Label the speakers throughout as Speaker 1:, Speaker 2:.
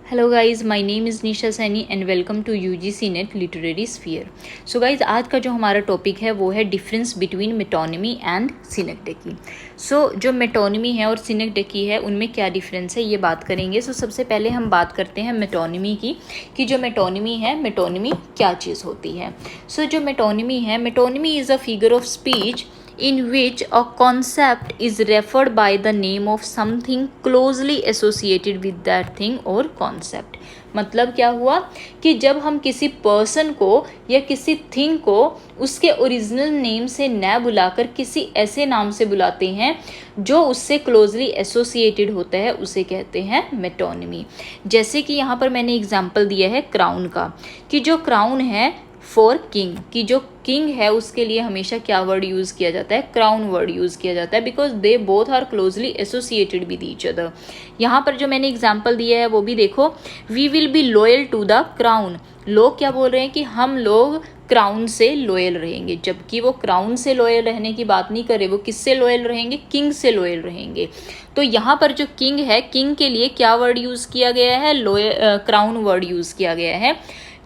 Speaker 1: Hello guys, my name is Nisha Saini and welcome to UGC NET literary sphere. So guys, आज का जो हमारा topic है वो है difference between metonymy and synecdoche. So जो मेटोनिमी है और सिनेक्डेकी है उनमें क्या डिफरेंस है ये बात करेंगे। सो सबसे पहले हम बात करते हैं मेटोनिमी की, कि जो मेटोनिमी है, मेटोनिमी क्या चीज़ होती है। सो जो मेटोनिमी है, metonymy is a figure of speech in which a concept is referred by the name of something closely associated with that thing or concept। मतलब क्या हुआ कि जब हम किसी पर्सन को या किसी थिंग को उसके ओरिजिनल नेम से न बुलाकर किसी ऐसे नाम से बुलाते हैं जो उससे क्लोजली एसोसिएटेड होता है, उसे कहते हैं मेटोनिमी। जैसे कि यहाँ पर मैंने एग्जाम्पल दिया है क्राउन का, कि जो क्राउन है फॉर किंग, कि जो किंग है उसके लिए हमेशा क्या वर्ड यूज़ किया जाता है, क्राउन वर्ड यूज़ किया जाता है, because they both are closely associated with each other. यहाँ पर जो मैंने एग्जाम्पल दिया है वो भी देखो, we will be loyal to the crown. लोग क्या बोल रहे हैं कि हम लोग क्राउन से लॉयल रहेंगे, जबकि वो क्राउन से लॉयल रहने की बात नहीं कर रहे, वो किससे लॉयल रहेंगे, किंग से लॉयल रहेंगे। तो यहाँ पर जो किंग है, किंग के लिए क्या वर्ड यूज़ किया गया है, लॉयल क्राउन वर्ड यूज़ किया गया है।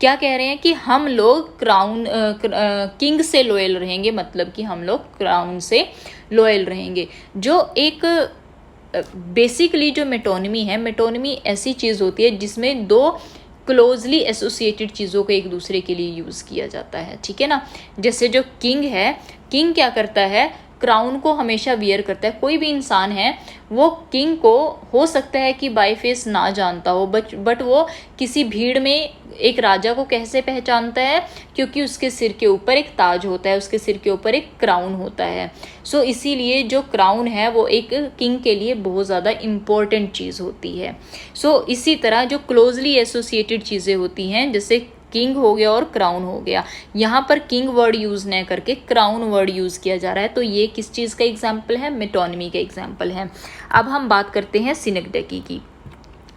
Speaker 1: क्या कह रहे हैं कि हम लोग क्राउन किंग से लॉयल रहेंगे, मतलब कि हम लोग क्राउन से लॉयल रहेंगे। जो एक बेसिकली जो मेटोनिमी है, मेटोनिमी ऐसी चीज़ होती है जिसमें दो क्लोजली एसोसिएटेड चीज़ों को एक दूसरे के लिए यूज़ किया जाता है, ठीक है ना। जैसे जो किंग है, किंग क्या करता है, क्राउन को हमेशा वियर करता है। कोई भी इंसान है वो किंग को हो सकता है कि बाय फेस ना जानता हो, बट वो किसी भीड़ में एक राजा को कैसे पहचानता है, क्योंकि उसके सिर के ऊपर एक ताज होता है, उसके सिर के ऊपर एक क्राउन होता है। सो इसीलिए जो क्राउन है वो एक किंग के लिए बहुत ज़्यादा इम्पोर्टेंट चीज़ होती है। सो इसी तरह जो क्लोजली एसोसिएटेड चीज़ें होती हैं, जैसे किंग हो गया और क्राउन हो गया, यहाँ पर किंग वर्ड यूज़ न करके क्राउन वर्ड यूज़ किया जा रहा है। तो ये किस चीज़ का एग्जाम्पल है, मेटोनिमी का एग्जाम्पल है। अब हम बात करते हैं सिनेक्डेकी की।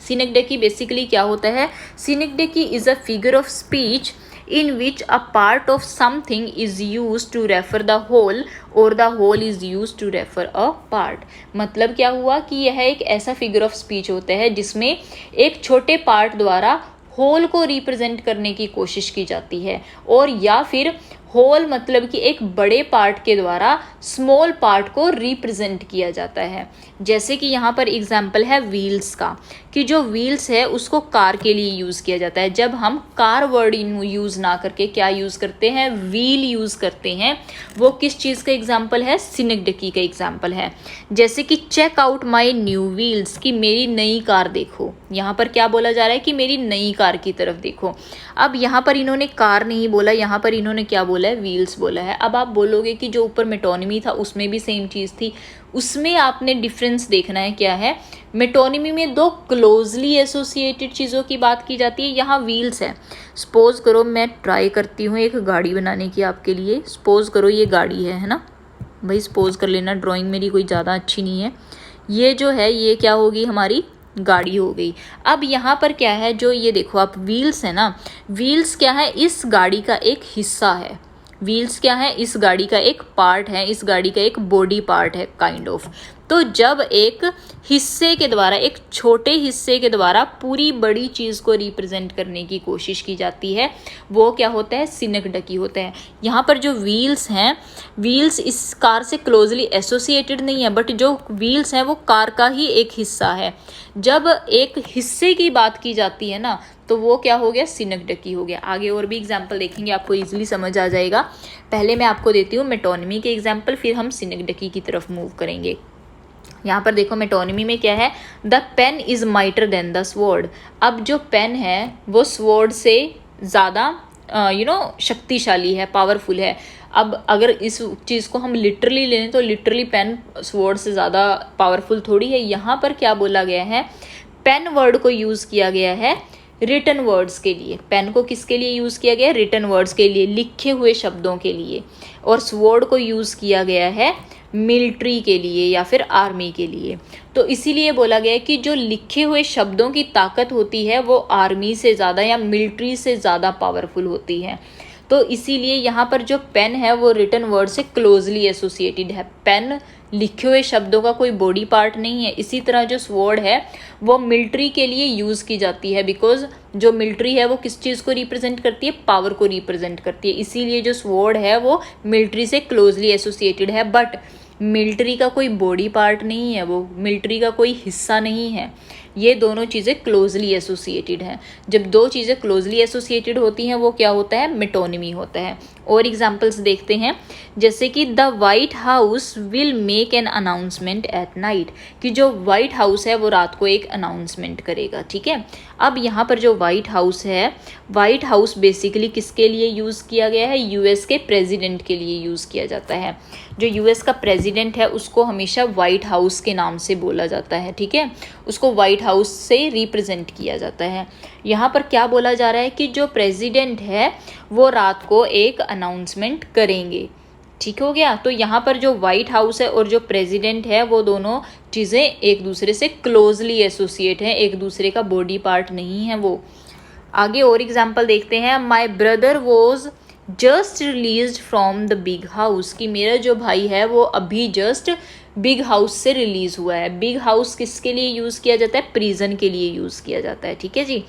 Speaker 1: सिनेक्डेकी बेसिकली क्या होता है, synecdoche is a figure of speech in which a part of something is used to refer the whole or the whole is used to refer a part। मतलब क्या हुआ कि यह एक ऐसा फिगर ऑफ स्पीच होता है जिसमें एक छोटे पार्ट द्वारा होल को रिप्रेजेंट करने की कोशिश की जाती है, और या फिर होल मतलब कि एक बड़े पार्ट के द्वारा स्मॉल पार्ट को रिप्रेजेंट किया जाता है। जैसे कि यहाँ पर एग्जाम्पल है व्हील्स का, कि जो व्हील्स है उसको कार के लिए यूज़ किया जाता है। जब हम कार वर्ड यूज़ ना करके क्या यूज़ करते हैं, व्हील यूज़ करते हैं, वो किस चीज़ का एग्जाम्पल है, सिनेक्डेकी का एग्जाम्पल है। जैसे कि check out my new wheels, कि मेरी नई कार देखो। यहाँ पर क्या बोला जा रहा है कि मेरी नई कार की तरफ देखो। अब यहाँ पर इन्होंने कार नहीं बोला, यहाँ पर इन्होंने क्या बोला है, व्हील्स बोला है। अब आप बोलोगे कि जो ऊपर मेटोनिमी था उसमें भी सेम चीज़ थी, उसमें आपने डिफरेंस देखना है क्या है। मेटोनिमी में दो क्लोजली एसोसिएटेड चीज़ों की बात की जाती है, यहाँ व्हील्स है। सपोज करो मैं ट्राई करती हूँ एक गाड़ी बनाने की आपके लिए। सपोज करो ये गाड़ी है ना भाई, सपोज कर लेना, ड्राइंग मेरी कोई ज़्यादा अच्छी नहीं है। ये जो है ये क्या होगी, हमारी गाड़ी हो गई। अब यहाँ पर क्या है, जो ये देखो आप व्हील्स है ना, व्हील्स क्या है, इस गाड़ी का एक हिस्सा है। व्हील्स क्या है, इस गाड़ी का एक पार्ट है, इस गाड़ी का एक बॉडी पार्ट है काइंड ऑफ। तो जब एक हिस्से के द्वारा, एक छोटे हिस्से के द्वारा पूरी बड़ी चीज़ को रिप्रेजेंट करने की कोशिश की जाती है, वो क्या होता है, सिनेक्डेकी होता है। यहाँ पर जो व्हील्स हैं, व्हील्स इस कार से क्लोजली एसोसिएटेड नहीं है, बट जो व्हील्स हैं वो कार का ही एक हिस्सा है। जब एक हिस्से की बात की जाती है ना, तो वो क्या हो गया, सिनेक्डेकी हो गया। आगे और भी एग्जाम्पल देखेंगे, आपको इजीली समझ आ जाएगा। पहले मैं आपको देती हूँ मेटोनिमी के एग्जाम्पल, फिर हम सिनेक्डेकी की तरफ मूव करेंगे। यहाँ पर देखो मेटोनिमी में क्या है, the pen is mightier than the sword. अब जो पेन है वो स्वॉर्ड से ज़्यादा शक्तिशाली है, पावरफुल है। अब अगर इस चीज़ को हम लिटरली लें तो लिटरली पेन स्वॉर्ड से ज़्यादा पावरफुल थोड़ी है। यहाँ पर क्या बोला गया है, पेन वर्ड को यूज़ किया गया है रिटन वर्ड्स के लिए। पेन को किसके लिए यूज़ किया गया है, रिटन वर्ड्स के लिए, लिखे हुए शब्दों के लिए। और स्वॉर्ड को यूज़ किया गया है मिलिट्री के लिए या फिर आर्मी के लिए। तो इसीलिए बोला गया है कि जो लिखे हुए शब्दों की ताकत होती है वो आर्मी से ज़्यादा या मिलिट्री से ज़्यादा पावरफुल होती है। तो तो इसीलिए यहाँ पर जो पेन है वो रिटन वर्ड से क्लोजली एसोसिएटेड है। पेन लिखे हुए शब्दों का कोई बॉडी पार्ट नहीं है। इसी तरह जो स्वॉर्ड है वो मिलिट्री के लिए यूज़ की जाती है, बिकॉज जो मिलिट्री है वो किस चीज़ को रिप्रेजेंट करती है, पावर को रिप्रेजेंट करती है। इसीलिए जो स्वॉर्ड है वो मिलिट्री से क्लोजली एसोसिएटेड है, बट मिलिट्री का कोई बॉडी पार्ट नहीं है, वो मिलिट्री का कोई हिस्सा नहीं है। ये दोनों चीज़ें क्लोजली एसोसिएटेड हैं। जब दो चीज़ें क्लोजली एसोसिएटेड होती हैं वो क्या होता है, मेटोनिमी होता है। और एग्जांपल्स देखते हैं, जैसे कि the white house will make an announcement at night, कि जो वाइट हाउस है वो रात को एक अनाउंसमेंट करेगा। ठीक है, अब यहाँ पर जो वाइट हाउस है, वाइट हाउस बेसिकली किसके लिए यूज़ किया गया है, यूएस के प्रेसिडेंट के लिए यूज़ किया जाता है। जो यूएस का प्रेसिडेंट है उसको हमेशा वाइट हाउस के नाम से बोला जाता है। ठीक है, उसको वाइट हाउस से रिप्रेजेंट किया जाता है। यहाँ पर क्या बोला जा रहा है कि जो प्रेसिडेंट है वो रात को एक अनाउंसमेंट करेंगे। ठीक हो गया, तो यहाँ पर जो वाइट हाउस है और जो प्रेसिडेंट है वो दोनों चीज़ें एक दूसरे से क्लोजली एसोसिएट हैं, एक दूसरे का बॉडी पार्ट नहीं है वो। आगे और एग्जाम्पल देखते हैं, my brother was just release from the big house, कि मेरा जो भाई है वो अभी जस्ट बिग हाउस से रिलीज हुआ है। बिग हाउस किसके लिए यूज़ किया जाता है, प्रिजन के लिए यूज़ किया जाता है। ठीक है जी,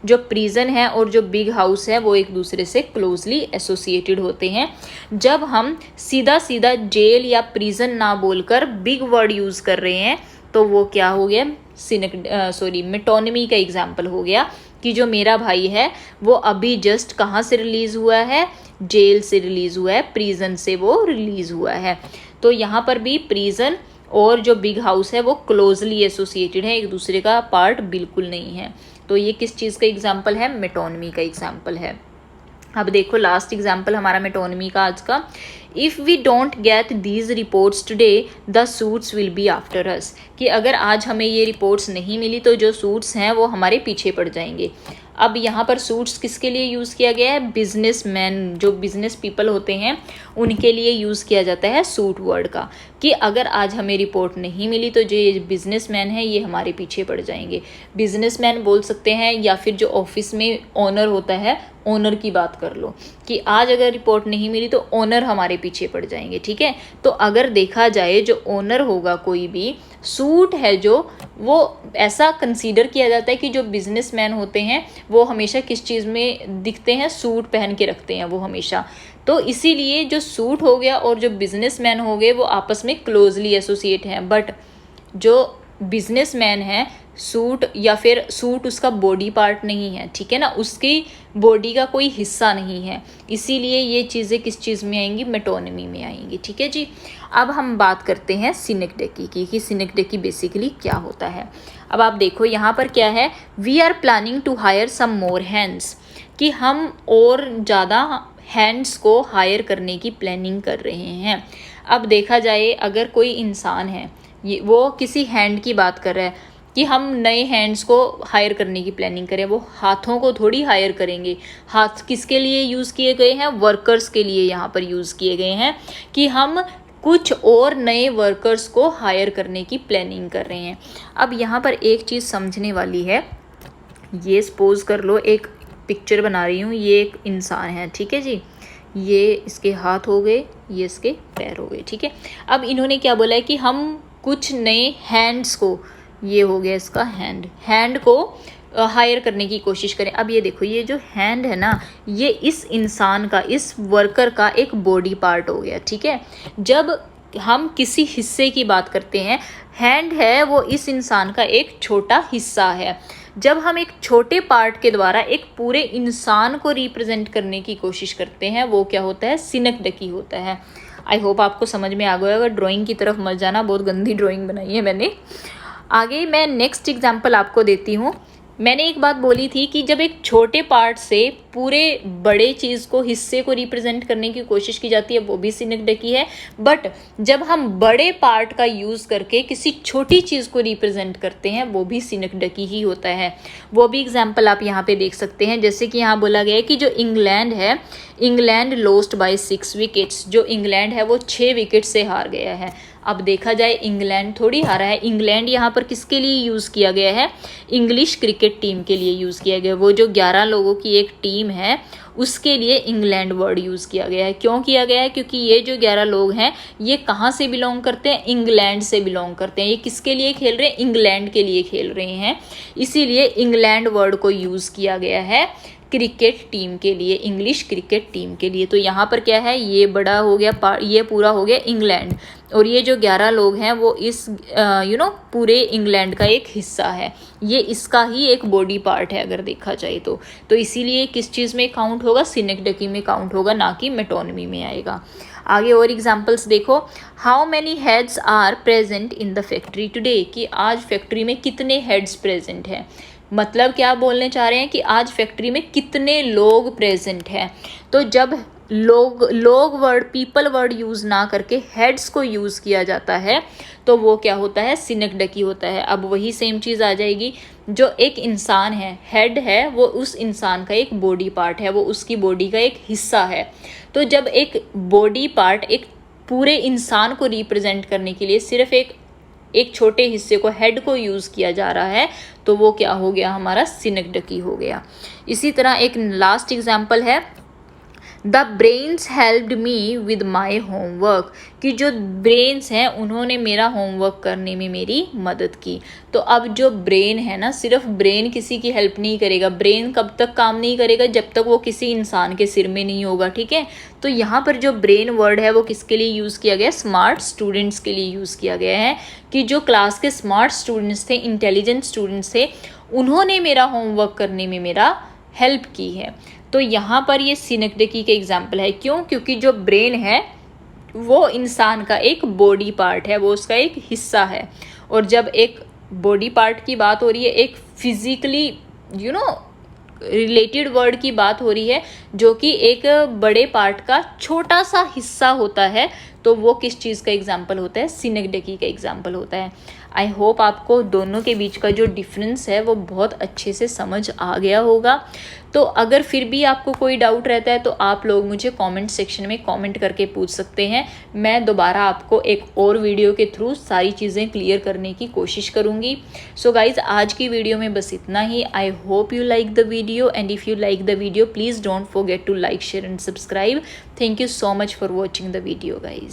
Speaker 1: जो प्रिजन है और जो बिग हाउस है वो एक दूसरे से क्लोजली एसोसिएटेड होते हैं। जब हम सीधा सीधा जेल या प्रिजन ना बोलकर बिग वर्ड यूज़ कर रहे हैं तो वो क्या हो गया, मेटोनिमी का एग्जाम्पल हो गया, कि जो मेरा भाई है वो अभी जस्ट कहाँ से रिलीज़ हुआ है, जेल से रिलीज़ हुआ है, प्रिजन से वो रिलीज़ हुआ है। तो यहाँ पर भी प्रिजन और जो बिग हाउस है वो क्लोजली एसोसिएटेड है, एक दूसरे का पार्ट बिल्कुल नहीं है। तो ये किस चीज़ का एग्जाम्पल है, मेटोनिमी का एग्जाम्पल है। अब देखो लास्ट एग्जाम्पल हमारा मेटोनिमी का आज का, if we don't get these reports today the suits will be after us, कि अगर आज हमें ये रिपोर्ट्स नहीं मिली तो जो सूट्स हैं वो हमारे पीछे पड़ जाएंगे। अब यहाँ पर सूट्स किसके लिए यूज़ किया गया है, बिजनेसमैन, जो बिजनेस पीपल होते हैं उनके लिए यूज़ किया जाता है सूट वर्ड का, कि अगर आज हमें रिपोर्ट नहीं मिली तो जो ये बिजनेसमैन है ये हमारे पीछे पड़ जाएंगे। बिजनेसमैन बोल सकते हैं, या फिर जो ऑफिस में ओनर होता है, ओनर की बात कर लो कि आज अगर रिपोर्ट नहीं मिली तो ओनर हमारे पीछे पड़ जाएंगे। ठीक है, तो अगर देखा जाए जो ओनर होगा कोई भी, सूट है जो, वो ऐसा कंसीडर किया जाता है कि जो बिजनेसमैन होते हैं वो हमेशा किस चीज़ में दिखते हैं, सूट पहन के रखते हैं वो हमेशा। तो इसीलिए जो सूट हो गया और जो बिजनेसमैन हो गए वो आपस में क्लोजली एसोसिएट हैं, बट जो बिजनेसमैन है, सूट या फिर सूट उसका बॉडी पार्ट नहीं है। ठीक है ना, उसकी बॉडी का कोई हिस्सा नहीं है, इसीलिए ये चीज़ें किस चीज़ में आएंगी, मेटोनिमी में आएंगी। ठीक है जी, अब हम बात करते हैं सिनेक्डेकी की, कि सिनेक्डेकी बेसिकली क्या होता है। अब आप देखो यहाँ पर क्या है, we are planning to hire some more hands, कि हम और ज़्यादा हैंड्स को हायर करने की प्लानिंग कर रहे हैं। अब देखा जाए अगर कोई इंसान है, ये वो किसी हैंड की बात कर रहा है कि हम नए हैंड्स को हायर करने की प्लानिंग करें, वो हाथों को थोड़ी हायर करेंगे। हाथ किसके लिए यूज़ किए गए हैं, वर्कर्स के लिए यहाँ पर यूज़ किए गए हैं, कि हम कुछ और नए वर्कर्स को हायर करने की प्लानिंग कर रहे हैं। अब यहाँ पर एक चीज़ समझने वाली है, ये सपोज कर लो एक पिक्चर बना रही हूँ, ये एक इंसान है। ठीक है जी, ये इसके हाथ हो गए, ये इसके पैर हो गए। ठीक है, अब इन्होंने क्या बोला है कि हम कुछ नए हैंड्स को, ये हो गया इसका हैंड को हायर करने की कोशिश करें। अब ये देखो, ये जो हैंड है ना, ये इस इंसान का, इस वर्कर का एक बॉडी पार्ट हो गया। ठीक है, जब हम किसी हिस्से की बात करते हैं, हैंड है वो इस इंसान का एक छोटा हिस्सा है। जब हम एक छोटे पार्ट के द्वारा एक पूरे इंसान को रिप्रेजेंट करने की कोशिश करते हैं, वो क्या होता है, सिनेक्डेकी होता है। आई होप आपको समझ में आ गया होगा। ड्राइंग की तरफ मत जाना, बहुत गंदी ड्राइंग बनाई है मैंने। आगे मैं नेक्स्ट एग्जांपल आपको देती हूँ। मैंने एक बात बोली थी कि जब एक छोटे पार्ट से पूरे बड़े चीज़ को, हिस्से को रिप्रेजेंट करने की कोशिश की जाती है, वो भी सिनेक्डेकी है। बट जब हम बड़े पार्ट का यूज़ करके किसी छोटी चीज़ को रिप्रेजेंट करते हैं, वो भी सिनेक्डेकी ही होता है। वो भी एग्जाम्पल आप यहाँ पे देख सकते हैं। जैसे कि यहाँ बोला गया है कि जो इंग्लैंड है, इंग्लैंड लॉस्ट बाय 6 विकेट्स, जो इंग्लैंड है वो 6 विकेट से हार गया है। अब देखा जाए इंग्लैंड थोड़ी हारा है, इंग्लैंड यहाँ पर किसके लिए यूज़ किया गया है, इंग्लिश क्रिकेट टीम के लिए यूज़ किया गया। वो जो 11 लोगों की एक टीम है उसके लिए इंग्लैंड वर्ड यूज़ किया गया है। क्यों किया गया है? क्योंकि ये जो 11 लोग हैं ये कहाँ से बिलोंग करते हैं? इंग्लैंड से बिलोंग करते हैं। ये किसके लिए खेल रहे हैं? इंग्लैंड के लिए खेल रहे हैं, इसीलिए इंग्लैंड वर्ड को यूज़ किया गया है क्रिकेट टीम के लिए, इंग्लिश क्रिकेट टीम के लिए। तो यहाँ पर क्या है, ये बड़ा हो गया, ये पूरा हो गया इंग्लैंड, और ये जो 11 लोग हैं वो इस पूरे इंग्लैंड का एक हिस्सा है, ये इसका ही एक बॉडी पार्ट है अगर देखा जाए तो इसीलिए किस चीज़ में काउंट होगा? सिनेक्डकी में काउंट होगा, ना कि मेटोनमी में आएगा। आगे और एग्जाम्पल्स देखो। How many heads are present in the factory today, कि आज फैक्ट्री में कितने हेड्स प्रेजेंट हैं। मतलब क्या बोलने चाह रहे हैं कि आज फैक्ट्री में कितने लोग प्रेजेंट हैं। तो जब लोग वर्ड, पीपल वर्ड यूज़ ना करके हेड्स को यूज़ किया जाता है तो वो क्या होता है? सिनेक्डकी होता है। अब वही सेम चीज़ आ जाएगी, जो एक इंसान है, हेड है, वो उस इंसान का एक बॉडी पार्ट है, वो उसकी बॉडी का एक हिस्सा है। तो जब एक बॉडी पार्ट एक पूरे इंसान को रिप्रेजेंट करने के लिए सिर्फ एक छोटे हिस्से को, हेड को यूज़ किया जा रहा है, तो वो क्या हो गया? हमारा सिनेक्डकी हो गया। इसी तरह एक लास्ट एग्जाम्पल है, the brains helped me with my homework, कि जो ब्रेन्स हैं उन्होंने मेरा होमवर्क करने में मेरी मदद की। तो अब जो ब्रेन है ना, सिर्फ ब्रेन किसी की हेल्प नहीं करेगा। ब्रेन कब तक काम नहीं करेगा? जब तक वो किसी इंसान के सिर में नहीं होगा, ठीक है। तो यहाँ पर जो ब्रेन वर्ड है वो किसके लिए यूज़ किया गया? स्मार्ट स्टूडेंट्स के लिए यूज़ किया गया है, कि जो क्लास के स्मार्ट स्टूडेंट्स थे, इंटेलिजेंट स्टूडेंट्स थे, उन्होंने मेरा होमवर्क करने में मेरा हेल्प की है। तो यहाँ पर ये सिनेक्डकी के एग्जाम्पल है। क्यों? क्योंकि जो ब्रेन है वो इंसान का एक बॉडी पार्ट है, वो उसका एक हिस्सा है। और जब एक बॉडी पार्ट की बात हो रही है, एक फिजिकली रिलेटेड वर्ड की बात हो रही है, जो कि एक बड़े पार्ट का छोटा सा हिस्सा होता है, तो वो किस चीज़ का एग्जाम्पल होता है? सिनेक्डकी का एग्जाम्पल होता है। आई होप आपको दोनों के बीच का जो डिफरेंस है वो बहुत अच्छे से समझ आ गया होगा। तो अगर फिर भी आपको कोई डाउट रहता है तो आप लोग मुझे कमेंट सेक्शन में कमेंट करके पूछ सकते हैं। मैं दोबारा आपको एक और वीडियो के थ्रू सारी चीज़ें क्लियर करने की कोशिश करूँगी। सो गाइज़, आज की वीडियो में बस इतना ही। I hope you like the video, and if you like the video please don't forget to like, share and subscribe. Thank you so much for watching the video guys.